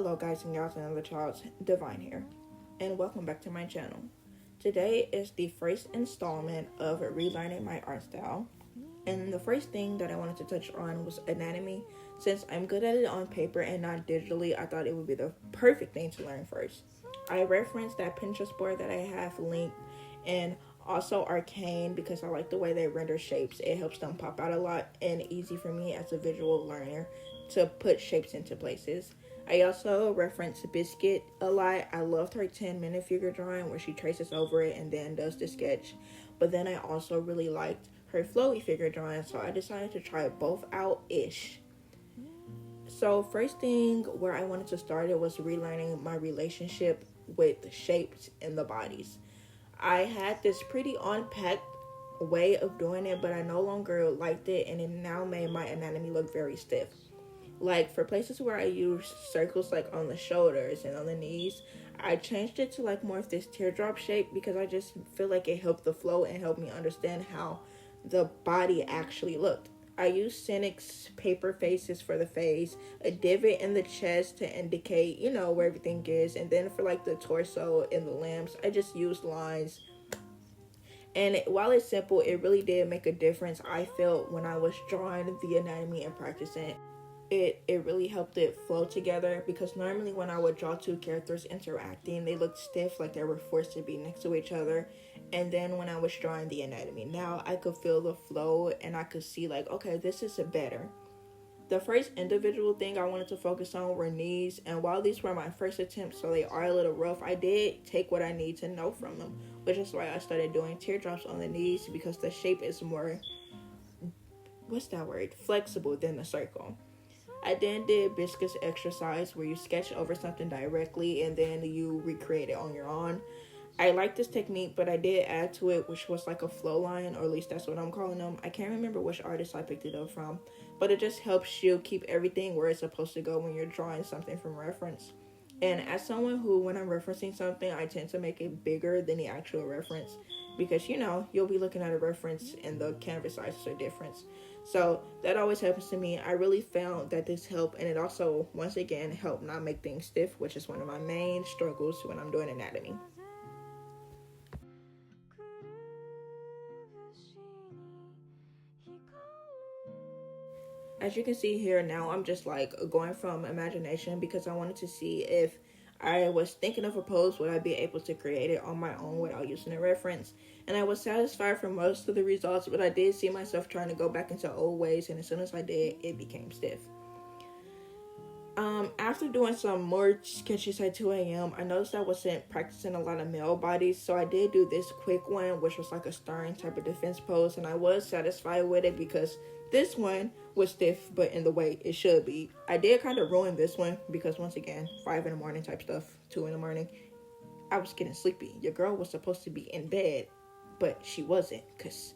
Hello guys and gals and other childs, Divine here, and welcome back to my channel. Today is the first installment of Relearning My Art Style, and the first thing that I wanted to touch on was anatomy. Since I'm good at it on paper and not digitally, I thought it would be the perfect thing to learn first. I referenced that Pinterest board that I have linked, and also Arcane because I like the way they render shapes. It helps them pop out a lot and easy for me as a visual learner to put shapes into places. I also reference Biscuit a lot. I loved her 10-minute figure drawing where she traces over it and then does the sketch. But then I also really liked her flowy figure drawing, so I decided to try both out-ish. So first thing where I wanted to start it was relearning my relationship with shapes and the bodies. I had this pretty unpacked way of doing it, but I no longer liked it, and it now made my anatomy look very stiff. Like for places where I use circles like on the shoulders and on the knees, I changed it to like more of this teardrop shape because I just feel like it helped the flow and helped me understand how the body actually looked. I used Cynic's paper faces for the face, a divot in the chest to indicate, where everything is. And then for like the torso and the limbs, I just used lines. And while it's simple, it really did make a difference, I felt, when I was drawing the anatomy and practicing. It really helped it flow together because normally when I would draw two characters interacting, they looked stiff, like they were forced to be next to each other. And then when I was drawing the anatomy, now I could feel the flow and I could see like, okay, this is better. The first individual thing I wanted to focus on were knees, and while these were my first attempts, so they are a little rough, I did take what I need to know from them, which is why I started doing teardrops on the knees because the shape is more, flexible than the circle. I then did Biscuit's exercise where you sketch over something directly and then you recreate it on your own. I like this technique, but I did add to it, which was like a flow line, or at least that's what I'm calling them. I can't remember which artist I picked it up from, but it just helps you keep everything where it's supposed to go when you're drawing something from reference. And as someone who, when I'm referencing something, I tend to make it bigger than the actual reference because, you'll be looking at a reference and the canvas sizes are different. So that always happens to me. I really found that this helped, and it also, once again, helped not make things stiff, which is one of my main struggles when I'm doing anatomy. As you can see here now, I'm just like going from imagination because I wanted to see if I was thinking of a pose, would I be able to create it on my own without using a reference? And I was satisfied for most of the results, but I did see myself trying to go back into old ways, and as soon as I did, it became stiff. After doing some more sketches at 2 a.m., I noticed I wasn't practicing a lot of male bodies, so I did do this quick one, which was like a stirring type of defense pose, and I was satisfied with it because this one was stiff, but in the way it should be. I did kind of ruin this one because, once again, 5 in the morning type stuff, 2 in the morning, I was getting sleepy. Your girl was supposed to be in bed, but she wasn't because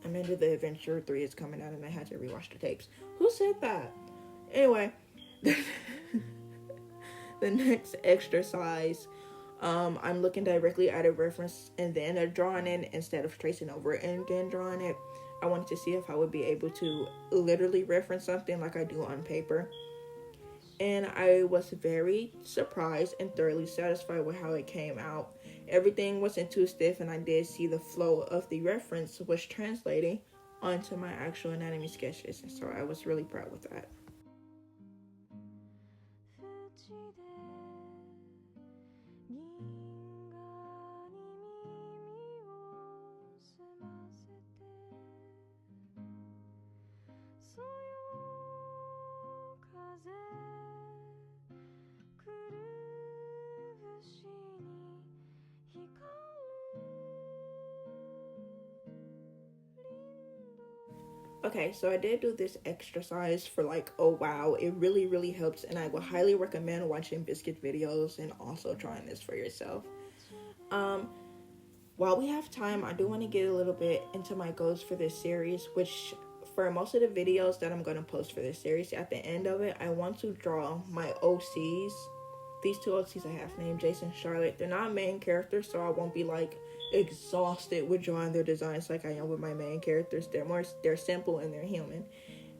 Amanda the Adventure 3 is coming out and I had to rewatch the tapes. Who said that? Anyway, the next exercise, I'm looking directly at a reference and then drawing it instead of tracing over it and then drawing it. I wanted to see if I would be able to literally reference something like I do on paper. And I was very surprised and thoroughly satisfied with how it came out. Everything wasn't too stiff, and I did see the flow of the reference was translating onto my actual anatomy sketches. And so I was really proud with that. Okay, so I did do this exercise for like a while. It really, really helps, and I would highly recommend watching Biscuit videos and also trying this for yourself. While we have time, I do want to get a little bit into my goals for this series, which for most of the videos that I'm going to post for this series, at the end of it, I want to draw my OCs. These two OCs I have named Jason and Charlotte. They're not main characters, so I won't be like exhausted with drawing their designs like I am with my main characters. They're simple and they're human.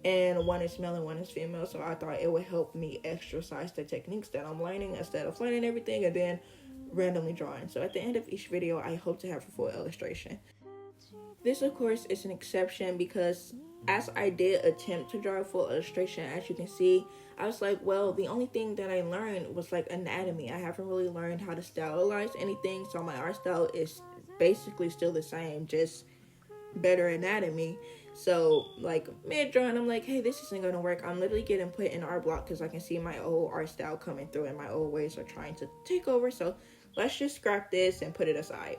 and one is male and one is female, so I thought it would help me exercise the techniques that I'm learning instead of learning everything and then randomly drawing. So at the end of each video, I hope to have a full illustration. This, of course, is an exception because as I did attempt to draw a full illustration, as you can see, I was like, well, the only thing that I learned was like anatomy. I haven't really learned how to stylize anything, so my art style is basically still the same, just better anatomy. So like mid-drawing, I'm like, hey, this isn't gonna work. I'm literally getting put in art block because I can see my old art style coming through and my old ways are trying to take over. So let's just scrap this and put it aside.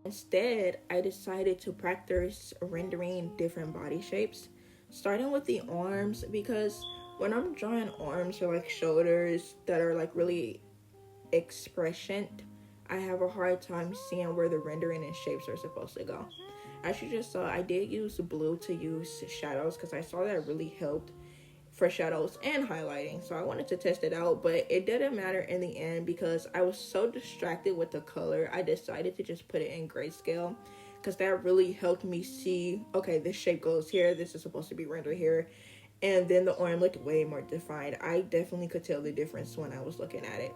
Instead, I decided to practice rendering different body shapes, starting with the arms, because when I'm drawing arms or like shoulders that are like really expression, I have a hard time seeing where the rendering and shapes are supposed to go. As you just saw, I did use blue to use shadows because I saw that really helped for shadows and highlighting, so I wanted to test it out, but it didn't matter in the end because I was so distracted with the color. I decided to just put it in grayscale because that really helped me see, okay, this shape goes here, this is supposed to be rendered here, and then the arm looked way more defined. I definitely could tell the difference when I was looking at it.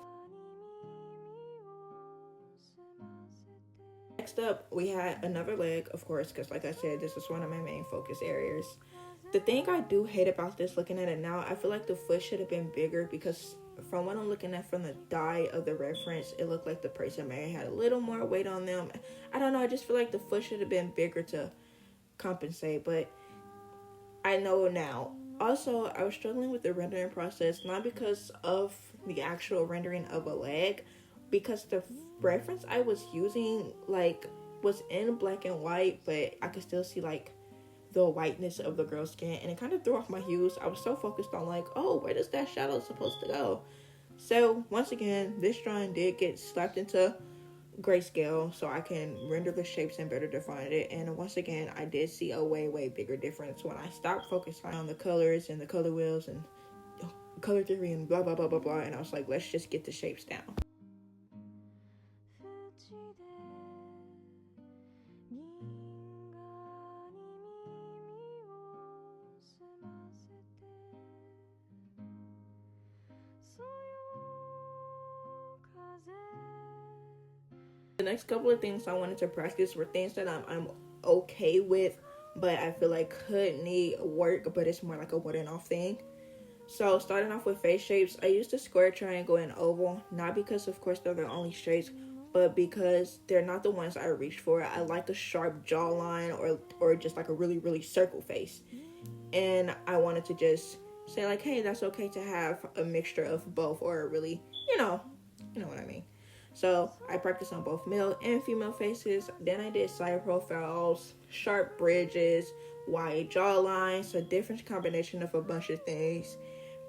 Next up, we had another leg, of course, because like I said, this is one of my main focus areas. The thing I do hate about this, looking at it now, I feel like the foot should have been bigger because from what I'm looking at from the dye of the reference, it looked like the person may have had a little more weight on them. I don't know, I just feel like the foot should have been bigger to compensate, but I know now. Also, I was struggling with the rendering process, not because of the actual rendering of a leg, because the reference I was using like was in black and white, but I could still see like the whiteness of the girl's skin, and it kind of threw off my hues. I was so focused on like, oh, where does that shadow supposed to go? So once again, this drawing did get slapped into grayscale so I can render the shapes and better define it. And once again, I did see a way bigger difference when I stopped focusing on the colors and the color wheels and color theory and blah blah blah blah blah, and I was like, let's just get the shapes down. The next couple of things I wanted to practice were things that I'm okay with, but I feel like could need work, but it's more like a one-off thing. So starting off with face shapes, I used a square, triangle, and oval, not because of course they're the only shapes, but because they're not the ones I reached for. I like a sharp jawline or just like a really circle face, and I wanted to just say like, hey, that's okay to have a mixture of both, or really, you know what I mean. So I practiced on both male and female faces. Then I did side profiles, sharp bridges, wide jawlines, a different combination of a bunch of things,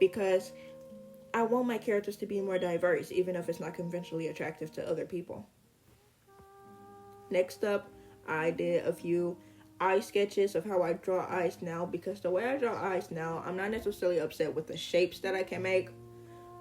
because I want my characters to be more diverse, even if it's not conventionally attractive to other people. Next up, I did a few eye sketches of how I draw eyes now, because the way I draw eyes now, I'm not necessarily upset with the shapes that I can make,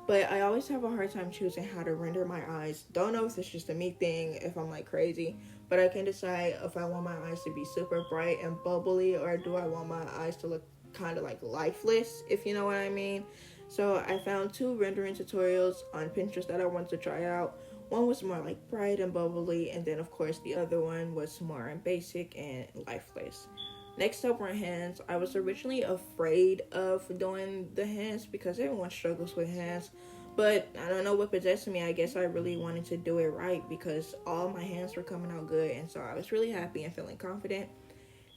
but I always have a hard time choosing how to render my eyes. Don't know if it's just a me thing, if I'm like crazy, but I can decide if I want my eyes to be super bright and bubbly, or do I want my eyes to look kind of like lifeless, if you know what I mean. So I found 2 rendering tutorials on Pinterest that I wanted to try out. One was more like bright and bubbly, and then of course the other one was more basic and lifeless. Next up were hands. I was originally afraid of doing the hands because everyone struggles with hands, but I don't know what possessed me. I guess I really wanted to do it right because all my hands were coming out good, and so I was really happy and feeling confident,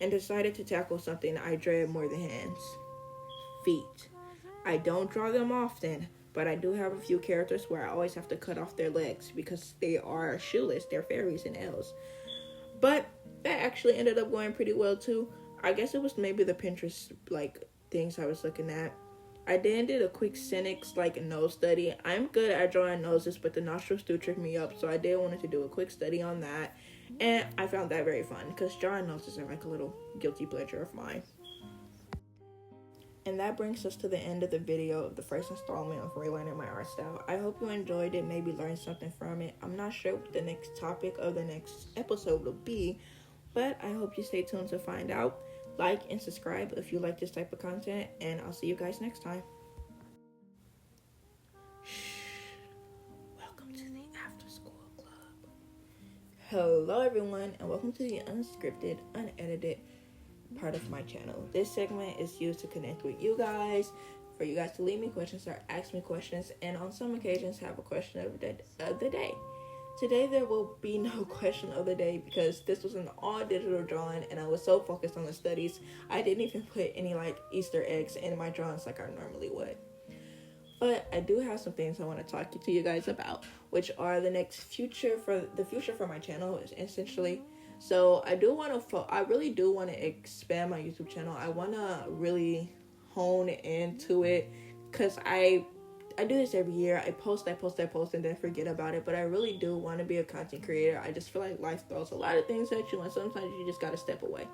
and decided to tackle something I dread more than hands: feet. I don't draw them often, but I do have a few characters where I always have to cut off their legs because they are shoeless. They're fairies and elves. But that actually ended up going pretty well too. I guess it was maybe the Pinterest like things I was looking at. I then did a quick cynics like nose study. I'm good at drawing noses, but the nostrils do trick me up, so I did wanted to do a quick study on that, and I found that very fun because drawing noses are like a little guilty pleasure of mine. And that brings us to the end of the video of the first installment of Relearning My Art Style. I hope you enjoyed it, maybe learned something from it. I'm not sure what the next topic of the next episode will be, but I hope you stay tuned to find out. like and subscribe if you like this type of content, and I'll see you guys next time. Welcome to the After School Club. Hello everyone, and welcome to the unscripted, unedited part of my channel. This segment is used to connect with you guys, for you guys to leave me questions or ask me questions, and on some occasions have a question of the day. Today there will be no question of the day because this was an all digital drawing and I was so focused on the studies I didn't even put any like Easter eggs in my drawings like I normally would. But I do have some things I want to talk to you guys about, which are the future for my channel, essentially. So I really do want to expand my YouTube channel. I want to really hone into it because I do this every year. I post, and then forget about it. But I really do want to be a content creator. I just feel like life throws a lot of things at you, and sometimes you just gotta step away.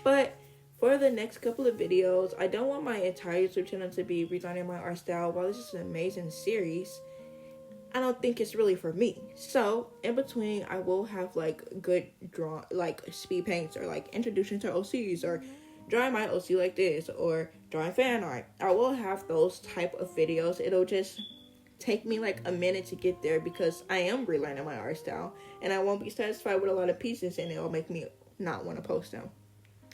But for the next couple of videos, I don't want my entire YouTube channel to be Relearning My Art Style. While this is an amazing series, I don't think it's really for me. So in between, I will have like good like Speedpaints or like introduction to OCs or drawing my OC like this or drawing fan art. I will have those type of videos. It'll just take me like a minute to get there because I am relearning my art style and I won't be satisfied with a lot of pieces and it'll make me not want to post them.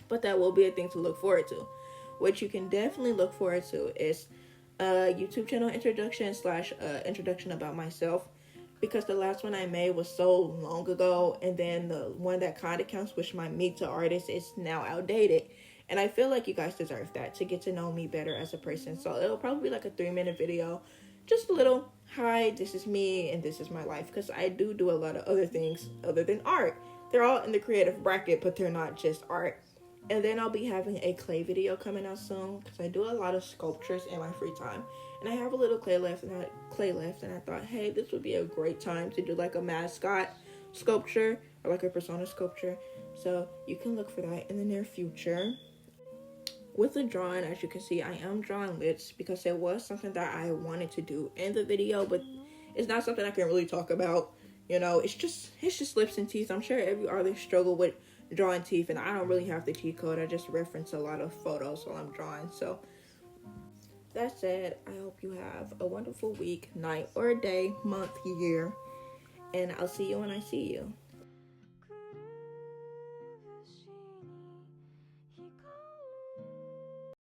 But that will be a thing to look forward to. What you can definitely look forward to is a YouTube channel introduction / introduction about myself, because the last one I made was so long ago, and then the one that kind of counts, which my Meet the Artist, is now outdated. And I feel like you guys deserve that, to get to know me better as a person. So it'll probably be like a 3-minute video. Just a little, hi, this is me and this is my life. Because I do a lot of other things other than art. They're all in the creative bracket, but they're not just art. And then I'll be having a clay video coming out soon, because I do a lot of sculptures in my free time. And I have a little clay left, and I thought, hey, this would be a great time to do like a mascot sculpture or like a persona sculpture. So you can look for that in the near future. With the drawing, as you can see, I am drawing lips because it was something that I wanted to do in the video, but it's not something I can really talk about. You know, it's just lips and teeth. I'm sure every artist struggle with drawing teeth, and I don't really have the cheat code. I just reference a lot of photos while I'm drawing. So that said, I hope you have a wonderful week, night, or day, month, year, and I'll see you when I see you.